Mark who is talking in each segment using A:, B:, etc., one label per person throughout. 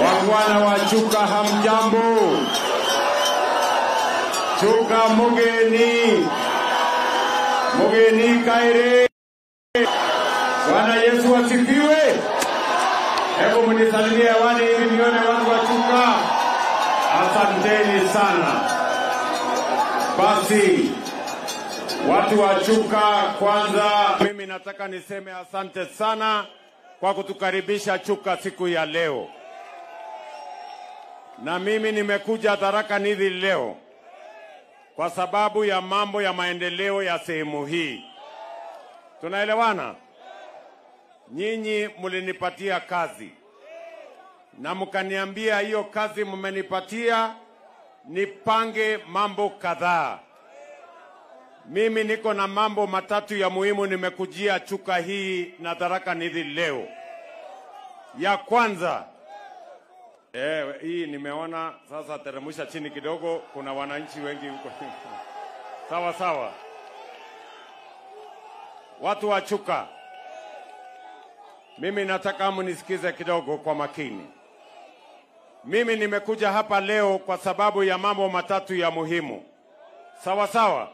A: Wangwana wa Chuka hamjambo. Chuka mugeni. Mugeni kaire. Bwana Yesu asifiwe. Hebu mnisalimie hewani ili nione watu wa Chuka. Asanteni sana. Basi watu wa Chuka, kwanza mimi nataka niseme asante sana kwa kutukaribisha Chuka siku ya leo. Na mimi nimekuja Tharaka Nithi leo kwa sababu ya mambo ya maendeleo ya sehemu hii. Tunaelewana? Nyinyi mlinipatia kazi na mkaniambia hiyo kazi mmenipatia nipange mambo kadhaa. Mimi niko na mambo matatu ya muhimu nimekujia Chuka hii na Tharaka Nithi leo. Ya kwanza, hii nimeona sasa, teremsha chini kidogo, kuna wananchi wengi huko. Sawa sawa. Watu wa Chuka, mimi nataka mnisikize kidogo kwa makini. Mimi nimekuja hapa leo kwa sababu ya mambo matatu ya muhimu. Sawa sawa.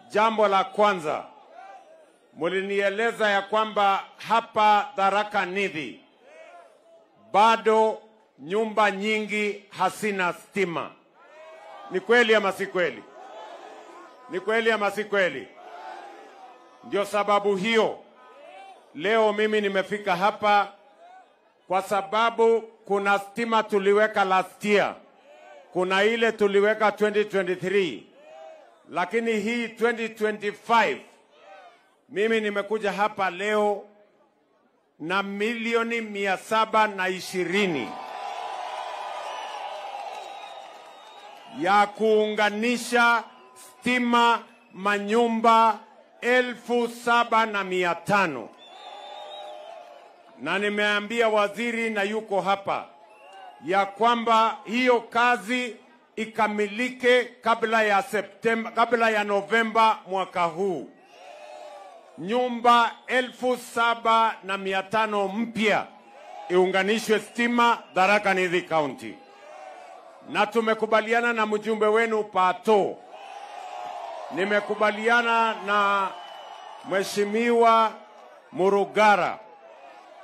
A: Jambo la kwanza, mulinieleza ya kwamba hapa Tharaka Nithi bado nyumba nyingi hasina stima. Ni kweli ama si kweli? Ni kweli ama si kweli? Ndio sababu hiyo leo mimi nimefika hapa kwa sababu kuna stima tuliweka last year. Kuna ile tuliweka 2023. Lakini hii 2025 mimi nimekuja hapa leo na milioni 720 ya kuunganisha stima manyumba 7,500. Na nimeambia waziri na yuko hapa ya kwamba hiyo kazi ikamilike kabla ya Novemba mwaka huu. Nyumba 7,500 mpya iunganishwe stima Tharaka Nithi County. Na tumekubaliana na mjumbe wenu Pato. Nimekubaliana na Mheshimiwa Murugara.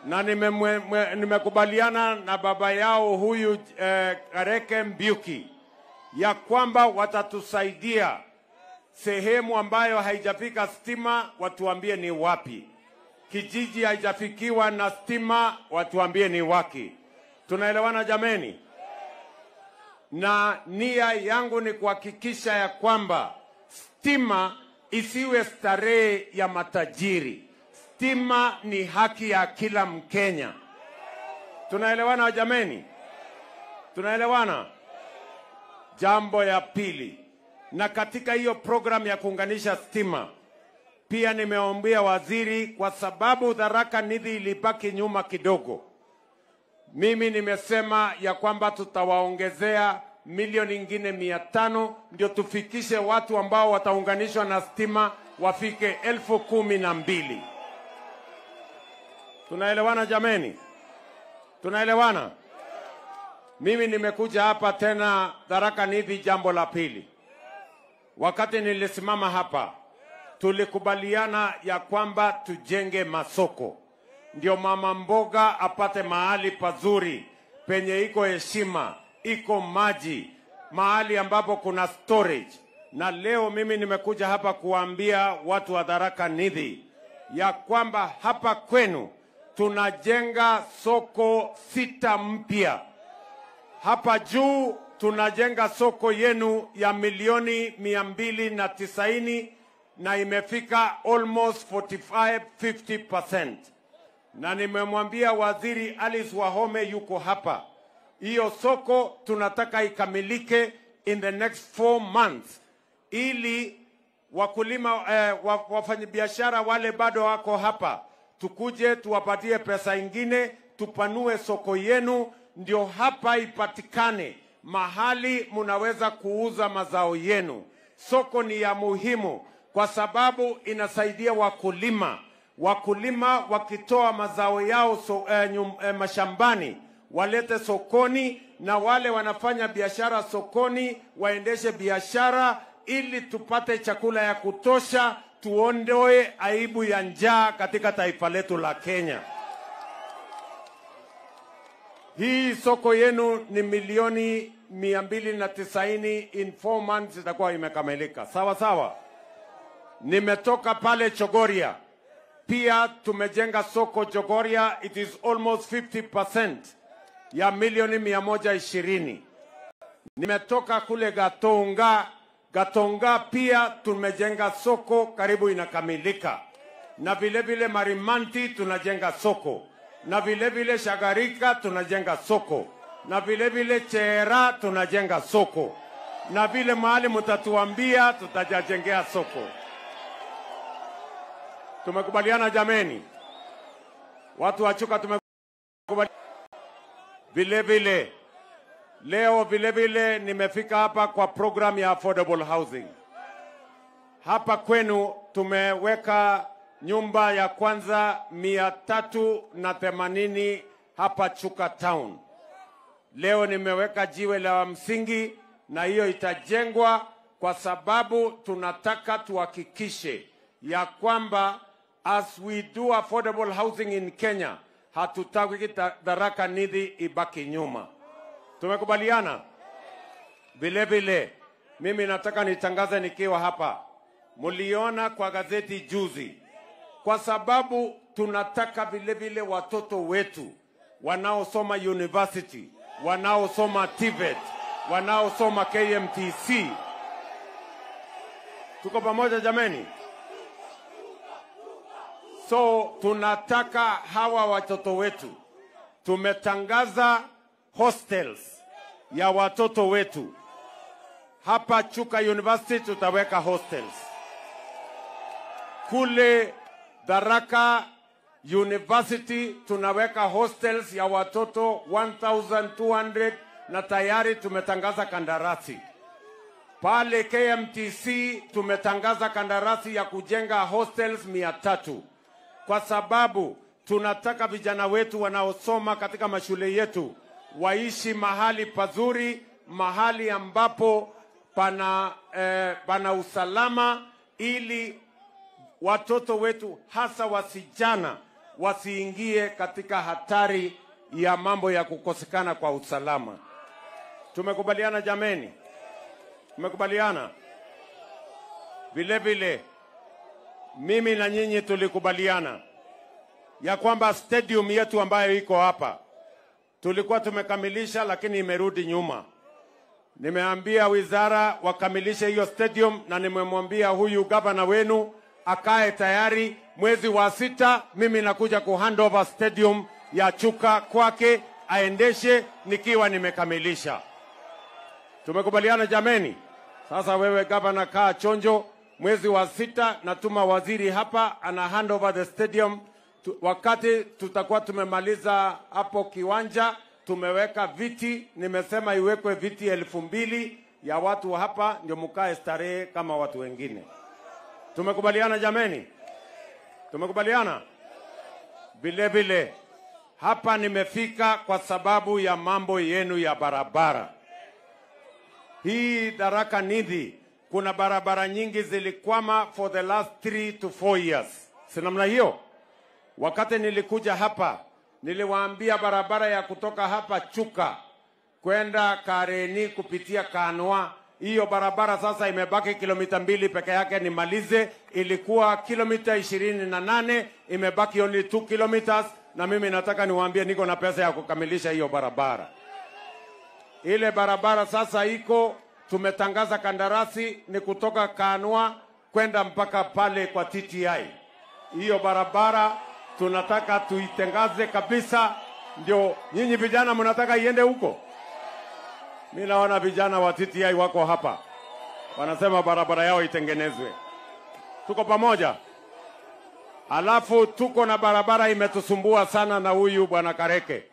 A: Na nimekubaliana na baba yao huyu Kareke Mbiuki ya kwamba watatusaidia sehemu ambayo haijafika stima, watuambie ni wapi. Kijiji haijafikiwa na stima, watuambie ni wapi. Tunaelewana jameni? Na nia yangu ni kuhakikisha ya kwamba stima isiwe starehe ya matajiri. Stima ni haki ya kila Mkenya. Tunaelewana jameni? Tunaelewana? Jambo ya pili, na katika hiyo program ya kuunganisha stima pia nimeombea waziri, kwa sababu Tharaka Nithi ilibaki nyuma kidogo. Mimi nimesema ya kwamba tutawaongezea milioni ingine 500 ndio tufikishe watu ambao wataunganishwa na stima wafike 12,000. Tunaelewana jameni? Tunaelewana? Mimi nimekuja hapa tena Tharaka Nithi. Jambo la pili, wakati nilisimama hapa tulikubaliana ya kwamba tujenge masoko, ndio mama mboga apate mahali pazuri penye iko heshima, iko maji, mahali ambapo kuna storage. Na leo mimi nimekuja hapa kuambia watu wa Tharaka Nithi ya kwamba hapa kwenu tunajenga soko 6 mpya. Hapa juu tunajenga soko yenu ya milioni 290 na imefika almost 45-50%. Na nimemwambia waziri Alice Wahome yuko hapa. Hiyo soko tunataka ikamilike in the next 4 months ili wakulima wafanyabiashara wale bado wako hapa tukuje tuwapatie pesa ingine tupanue soko yenu, ndio hapa ipatikane mahali munaweza kuuza mazao yenu. Soko ni ya muhimu kwa sababu inasaidia wakulima. Wakulima wakitoa mazao yao mashambani walete sokoni, na wale wanafanya biashara sokoni waendeshe biashara, ili tupate chakula ya kutosha, tuondoe aibu ya njaa katika taifa letu la Kenya. Hii soko yenu ni milioni 290 in 4 months itakuwa imekamilika. Sawa sawa. Nimetoka pale Chogoria. Pia tumejenga soko Chogoria, it is almost 50% ya milioni 120. Nimetoka kule Gatonga pia tumejenga soko karibu inakamilika. Na vile vile Marimanti tunajenga soko. Na vile vile Shagarika tunajenga soko. Na vile vile Chera tunajenga soko. Na vile mahali mtatuambia tutajengea soko. Tumekubaliana jameni? Watu wa Chuka tumekubaliana. Vile vile leo vile vile nimefika hapa kwa program ya affordable housing. Hapa kwenu tumeweka nyumba ya kwanza 380 hapa Chuka town. Leo nimeweka jiwe la msingi na hiyo itajengwa, kwa sababu tunataka tuhakikishe ya kwamba as we do affordable housing in Kenya, hatutaki Tharaka Nithi ibaki nyuma. Tumekubaliana? Vile vile mimi nataka nitangaze nikiwa hapa. Muliona kwa gazeti juzi, kwa sababu tunataka vile vile watoto wetu wanaosoma university, wanaosoma TVET, wanaosoma KMTC. Tuko pamoja jameni? So tunataka hawa watoto wetu. Tumetangaza hostels ya watoto wetu. Hapa Chuka University tutaweka hostels. Kule Tharaka University tunaweka hostels ya watoto 1200 na tayari tumetangaza kandarasi. Pale KMTC tumetangaza kandarasi ya kujenga hostels 300. Kwa sababu tunataka vijana wetu wanaosoma katika mashule yetu waishi mahali pazuri, mahali ambapo pana usalama, ili watoto wetu hasa wasijana wasiingie katika hatari ya mambo ya kukosekana kwa usalama. Tumekubaliana jameni? Tumekubaliana? Vile vile mimi na nyinyi tulikubaliana ya kwamba stadium yetu ambayo iko hapa tulikuwa tumekamilisha, lakini imerudi nyuma. Nimeambia wizara wakamilishe hiyo stadium, na nimemwambia huyu gavana wenu akae tayari mwezi wa 6. Mimi nakuja hand over stadium ya Chuka kwake aendeshe nikiwa nimekamilisha. Tumekubaliana jameni? Sasa wewe gavana kaa chonjo, mwezi wa 6 natuma waziri hapa ana hand over the stadium. Wakati tutakuwa tumemaliza hapo kiwanja, tumeweka viti, nimesema iwekwe viti 2000 ya watu hapa, ndio mkae starehe kama watu wengine. Tumekubaliana jameni? Tumekubaliana? Vile vile hapa nimefika kwa sababu ya mambo yenu ya barabara. Hii Tharaka Nithi kuna barabara nyingi zilikwama for the last 3 to 4 years. Si namna hiyo? Wakati nilikuja hapa, niliwaambia barabara ya kutoka hapa Chuka kwenda Kareni kupitia Kanwa, hiyo barabara sasa imebaki kilomita 2 peke yake nimalize. Ilikuwa kilomita 28, imebaki only 2 kilometers, na mimi nataka niwaambie niko na pesa ya kukamilisha hiyo barabara. Ile barabara sasa iko, tumetangaza kandarasi ni kutoka Kanwa kwenda mpaka pale kwa TTI. Hiyo barabara tunataka tuitengaze kabisa. Ndio nyinyi vijana mnataka iende huko? Mimi naona vijana wa TTI wako hapa, wanasema barabara yao itengenezwe. Tuko pamoja? Alafu tuko na barabara imetusumbua sana na huyu bwana Kareke.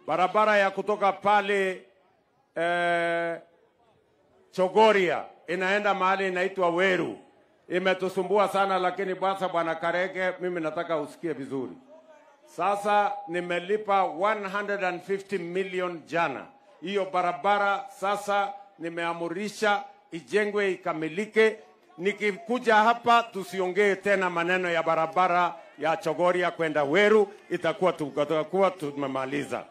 A: Barabara ya kutoka pale Chogoria inaenda mahali inaitwa Weru. Imetusumbua sana, lakini bwana Kareke, mimi nataka usikie vizuri. Sasa nimelipa 150 million jana. Hiyo barabara sasa nimeamurisha ijengwe ikamilike. Nikikuja hapa tusiongee tena maneno ya barabara ya Chogoria kwenda Weru, itakuwa tumemaliza.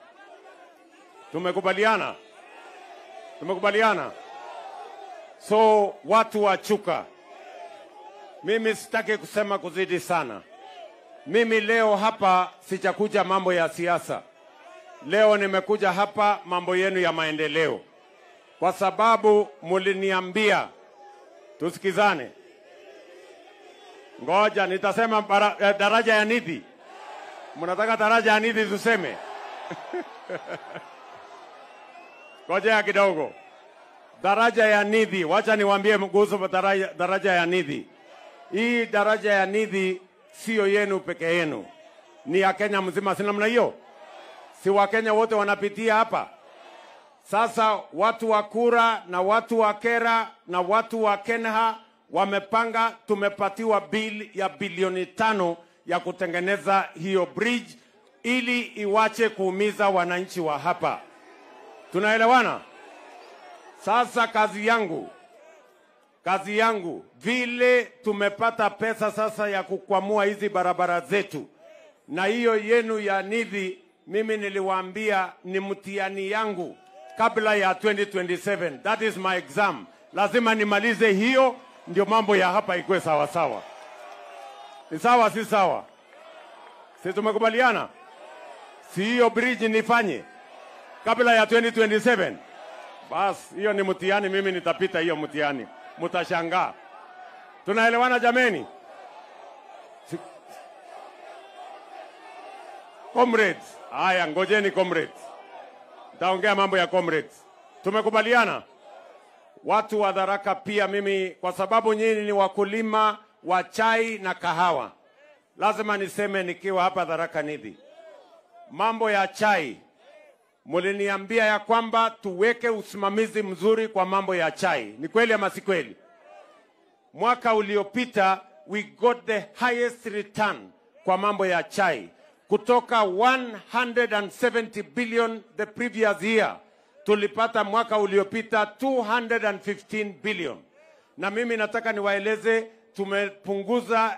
A: Tumekubaliana? Tumekubaliana? So watu wa Chuka, mimi sitaki kusema kuzidi sana. Mimi leo hapa sijakuja mambo ya siasa. Leo nimekuja hapa mambo yenu ya maendeleo. Kwa sababu muliniambia tusikizane. Ngoja nitasema daraja ya Nithi. Mnataka daraja ya Nithi tuseme? Ngoja kidogo. Daraja ya Nithi, wacha niwaambie kuhusu daraja ya Nithi. Hii daraja ya Nithi sio yenu peke yenu. Ni ya Kenya mzima, si namna hiyo? Si wa Kenya wote wanapitia hapa? Sasa watu wa Kura na watu wa Kera na watu wa Kenha wamepanga, tumepatiwa bill ya bilioni 5 ya kutengeneza hiyo bridge ili iwache kuumiza wananchi wa hapa. Tunaelewana? Sasa kazi yangu vile tumepata pesa sasa ya kukwamua hizi barabara zetu, na hiyo yenu ya Nithi, mimi niliwaambia ni mtihani yangu kabla ya 2027. That is my exam. Lazima nimalize hiyo ndio mambo ya hapa ikuwe sawa sawa. Ni sawa si sawa? Si tumekubaliana? Si hiyo bridge nifanye kabla ya 2027? Bas, hiyo ni mtihani, mimi nitapita hiyo mtihani. Mutashangaa. Tunaelewana jameni? Comrades, haya ngojeni comrades. Taongea mambo ya comrades. Tumekubaliana? Watu wa Tharaka pia mimi, kwa sababu nyinyi ni wakulima wa chai na kahawa, lazima niseme nikiwa hapa Tharaka Nithi. Mambo ya chai, muliniambia ya kwamba tuweke usimamizi mzuri kwa mambo ya chai. Ni kweli ama si kweli? Mwaka uliopita we got the highest return kwa mambo ya chai. Kutoka 170 billion the previous year, tulipata mwaka uliopita 215 billion. Na mimi nataka niwaeleze, tumepunguza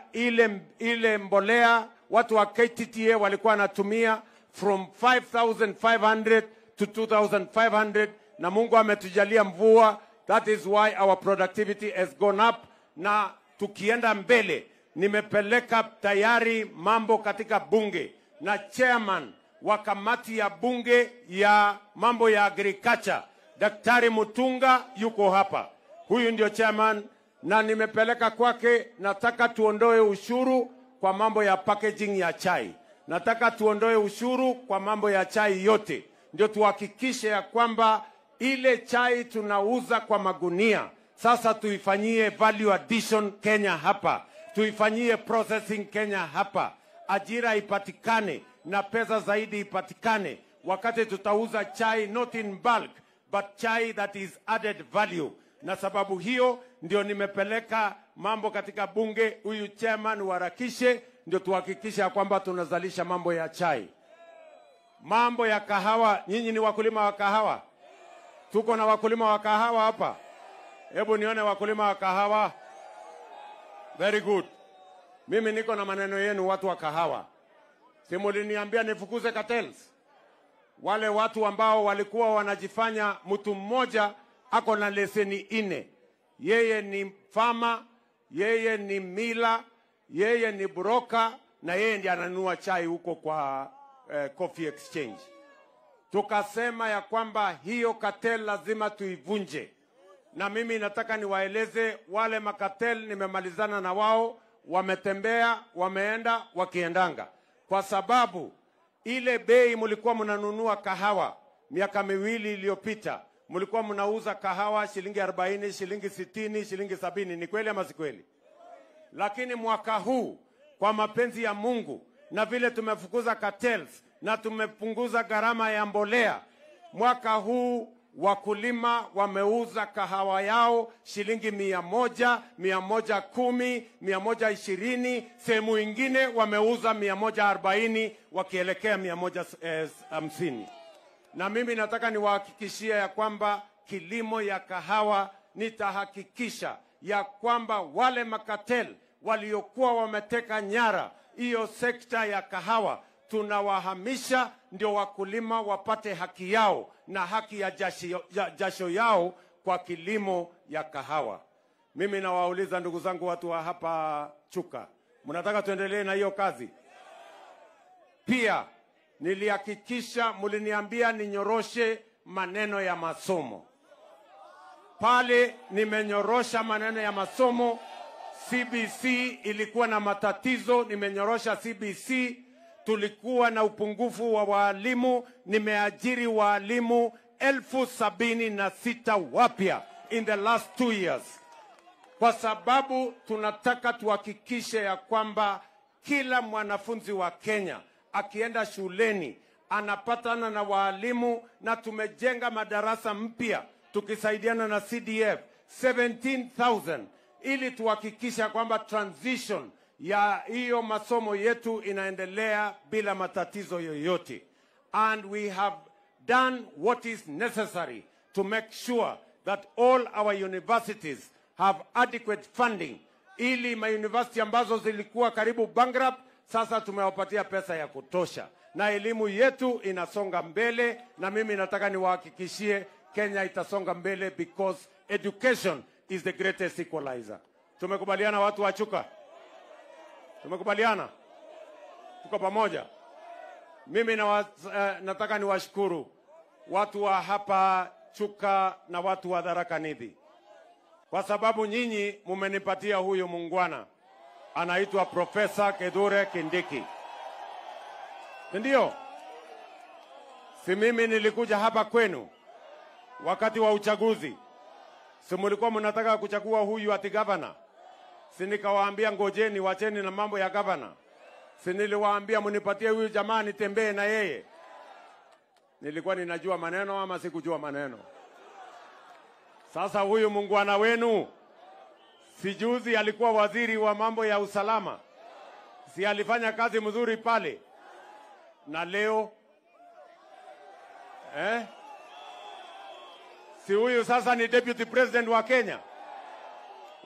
A: ile mbolea watu wa KTTA walikuwa wanatumia from 5,500 to 2,500, na Mungu ametujalia mvua. That is why our productivity has gone up. Na tukienda mbele, nimepeleka tayari mambo katika bunge, na chairman wa kamati ya bunge ya mambo ya agriculture, Daktari Mutunga yuko hapa. Huyu ndio chairman, na nimepeleka kwake. Nataka tuondoe ushuru kwa mambo ya packaging ya chai. Nataka tuondoe ushuru kwa mambo ya chai yote. Ndio tuhakikishe ya kwamba ile chai tunauza kwa magunia sasa tuifanyie value addition Kenya hapa. Tuifanyie processing Kenya hapa. Ajira ipatikane na pesa zaidi ipatikane wakati tutauza chai not in bulk but chai that is added value. Na sababu hiyo ndio nimepeleka mambo katika bunge, huyu chairman warakishe, ndio tuhakikisha kwamba tunazalisha mambo ya chai. Mambo ya kahawa, nyinyi ni wakulima wa kahawa? Tuko na wakulima wa kahawa hapa. Hebu nione wakulima wa kahawa. Very good. Mimi niko na maneno yenu watu wa kahawa. Simuliniambia nifukuze cartels. Wale watu ambao walikuwa wanajifanya mtu mmoja ako na leseni 4. Yeye ni farmer, yeye ni mila, yeye ni broker, na yeye ndiye ananunua chai huko kwa Coffee Exchange. Tukasema ya kwamba hiyo cartel lazima tuivunje. Na mimi nataka niwaeleze wale makatel, nimemalizana na wao, wametembea, wameenda, wakiendanga. Kwa sababu ile bei mulikuwa mnanunua kahawa miaka 2 iliyopita, mulikuwa mnauza kahawa shilingi 40, shilingi 60, shilingi 70. Ni kweli ama si kweli? Lakini mwaka huu kwa mapenzi ya Mungu na vile tumefukuza cartels na tumepunguza gharama ya mbolea, mwaka huu wakulima wameuza kahawa yao shilingi 100, 110, 120, sehemu ingine wameuza 140 wakielekea 150. Na mimi nataka niwahakikishie ya kwamba kilimo ya kahawa, nitahakikisha ya kwamba wale makatel waliokuwa wameteka nyara hiyo sekta ya kahawa tunawahamisha, ndio wakulima wapate haki yao na haki ya jasho yao kwa kilimo ya kahawa. Mimi nawauliza ndugu zangu watu wa hapa Chuka, mnataka tuendelee na hiyo kazi? Pia nilihakikisha, muliniambia ninyoroshe maneno ya masomo. Pale nimenyorosha maneno ya masomo. CBC ilikuwa na matatizo, nimenyorosha CBC. Tulikuwa na upungufu wa walimu, nimeajiri walimu 76,000 wapya in the last 2 years. Kwa sababu tunataka tuhakikishe ya kwamba kila mwanafunzi wa Kenya akienda shuleni anapatana na walimu, na tumejenga madarasa mpya tukisaidiana na CDF 17,000 ili tuhakikisha kwamba transition ya hiyo masomo yetu inaendelea bila matatizo yoyote. And we have done what is necessary to make sure that all our universities have adequate funding, ili mauniversity ambazo zilikuwa karibu bankrupt sasa tumewapatia pesa ya kutosha na elimu yetu inasonga mbele. Na mimi nataka niwahakikishie Kenya itasonga mbele because education is the greatest equalizer. Tumekubaliana watu wa Chuka? Tumekubaliana? Tuko pamoja? Mimi nataka niwashukuru watu wa hapa Chuka na watu wa Tharaka Nithi, kwa sababu nyinyi mumenipatia huyu mungwana anaitwa Profesa Kithure Kindiki. Ndio? Si mimi nilikuja hapa kwenu wakati wa uchaguzi? Si mulikuwa mnataka kuchagua huyu ati gavana? Si nikawaambia ngojeni, wacheni na mambo ya gavana? Si niliwaambia munipatie huyu jamaa nitembee na yeye? Nilikuwa ninajua maneno ama sikujua maneno? Sasa huyu mungwana wenu, si juzi alikuwa waziri wa mambo ya usalama? Si alifanya kazi mzuri pale? Na leo si huyu sasa ni deputy president wa Kenya?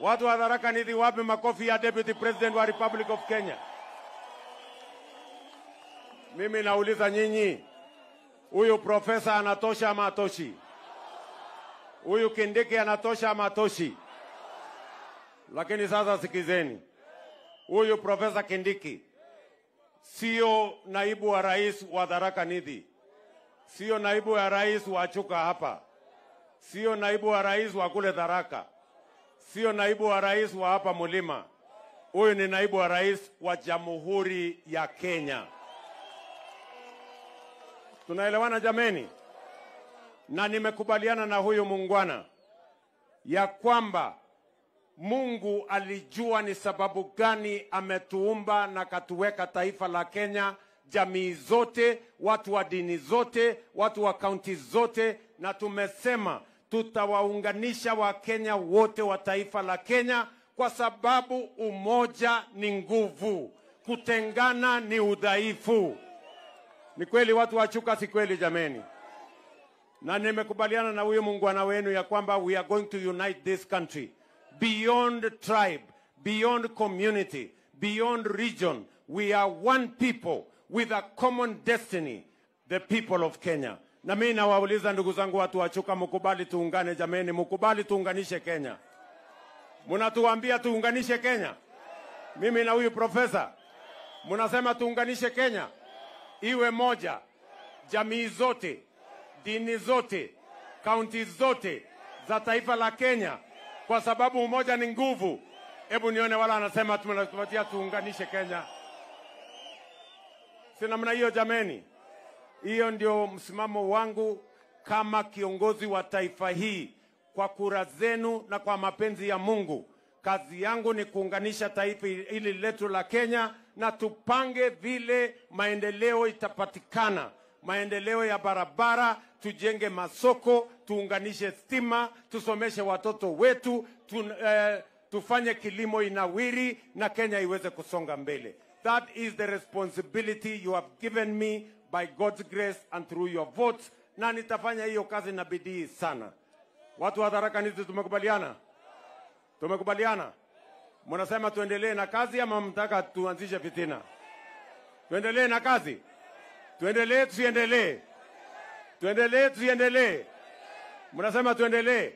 A: Watu wa Tharaka Nithi, wape makofi ya deputy president wa Republic of Kenya. Mimi nauliza nyinyi, huyu profesa anatosha ama atoshi? Huyu Kindiki anatosha ama atoshi? Lakini sasa sikizeni, huyu Profesa Kindiki sio naibu wa rais wa Tharaka Nithi, sio naibu wa rais wa Chuka hapa, sio naibu wa rais wa kule Tharaka, sio naibu wa rais wa hapa Mulima. Huyu ni naibu wa rais wa Jamhuri ya Kenya. Tunaelewana jameni? Na nimekubaliana na huyu mungwana ya kwamba Mungu alijua ni sababu gani ametuumba na katuweka taifa la Kenya, jamii zote, watu wa dini zote, watu wa kaunti zote, na tumesema tutawaunganisha Wakenya wote wa taifa la Kenya, kwa sababu umoja ni nguvu, kutengana ni udhaifu. Ni kweli watu wa Chuka, si kweli jameni? Na nimekubaliana na huyo muungwana wenu ya kwamba we are going to unite this country beyond tribe, beyond community, beyond region. We are one people with a common destiny, the people of Kenya. Na mimi nawauliza ndugu zangu watu wa Chuka, mkubali tuungane jameni, mkubali tuunganishe Kenya. Mnatuambia tuunganishe Kenya? Mimi na huyu profesa mnasema tuunganishe Kenya iwe moja, jamii zote, dini zote, kaunti zote za taifa la Kenya, kwa sababu umoja ni nguvu. Hebu nione wala anasema tunatupatia tuunganishe Kenya. Si namna hiyo jameni? Hiyo ndio msimamo wangu kama kiongozi wa taifa hii. Kwa kura zenu na kwa mapenzi ya Mungu, kazi yangu ni kuunganisha taifa hili letu la Kenya, na tupange vile maendeleo itapatikana, maendeleo ya barabara tujenge masoko, tuunganishe stima, tusomeshe watoto wetu, tufanye kilimo inawiri na Kenya iweze kusonga mbele. That is the responsibility you have given me by God's grace and through your votes, na nitafanya hiyo kazi na bidii sana. Watu wa Tharaka Nithi tumekubaliana? Tumekubaliana? Mnasema tuendelee na kazi ama mtaka tuanzishe fitina? Tuendelee na kazi? Tuendelee tusiendelee? Tuendelee tusiendelee? Mnasema tuendelee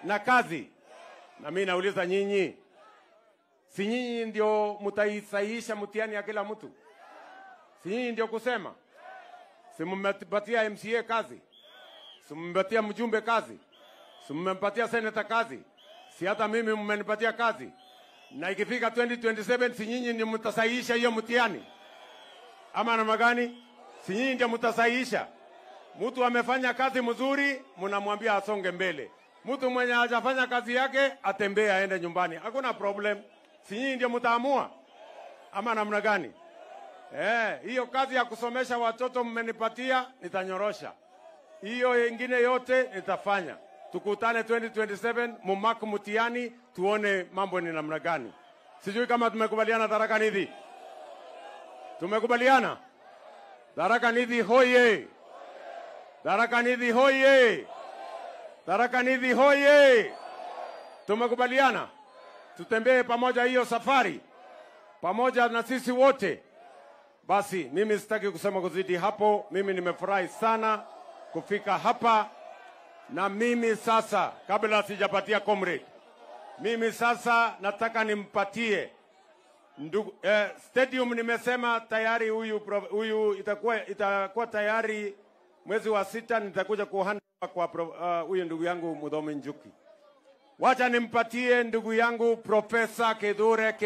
A: na kazi? Na mimi nauliza nyinyi, si nyinyi ndio mtaisahihisha mtihani ya kila mtu? Si nyinyi ndio kusema? Si mmepatia MCA kazi? Si mmepatia mjumbe kazi? Si mmempatia senator kazi? Si hata mimi mmenipatia kazi? Na ikifika 2027 si nyinyi ndio mtasahihisha hiyo mtihani? Ama namna gani? Si nyinyi ndio mtasahihisha? Mtu amefanya kazi mzuri, mnamwambia asonge mbele. Mtu mwenye hajafanya kazi yake atembee aende nyumbani. Hakuna problem. Si nyinyi ndio mtaamua? Ama namna gani? Hiyo kazi ya kusomesha watoto mmenipatia, nitanyorosha. Hiyo ingine yote nitafanya. Tukutane 2027, mumaku mtihani, tuone mambo ni namna gani. Sijui kama tumekubaliana Tharaka Nithi. Tumekubaliana? Tharaka Nithi hoye! Tharaka Nithi hoye! Tharaka Nithi hoye! Tumekubaliana? Tutembee pamoja hiyo safari, pamoja na sisi wote. Basi, mimi sitaki kusema kuzidi hapo. Mimi nimefurahi sana kufika hapa. Na mimi sasa, kabla sijapatia comrade, mimi sasa nataka nimpatie stadium. Nimesema tayari huyu itakuwa tayari mwezi wa 6. Nitakuja kuhanda kwa huyu ndugu yangu Muthomi Njuki. Wacha nimpatie ndugu yangu Profesa Kithure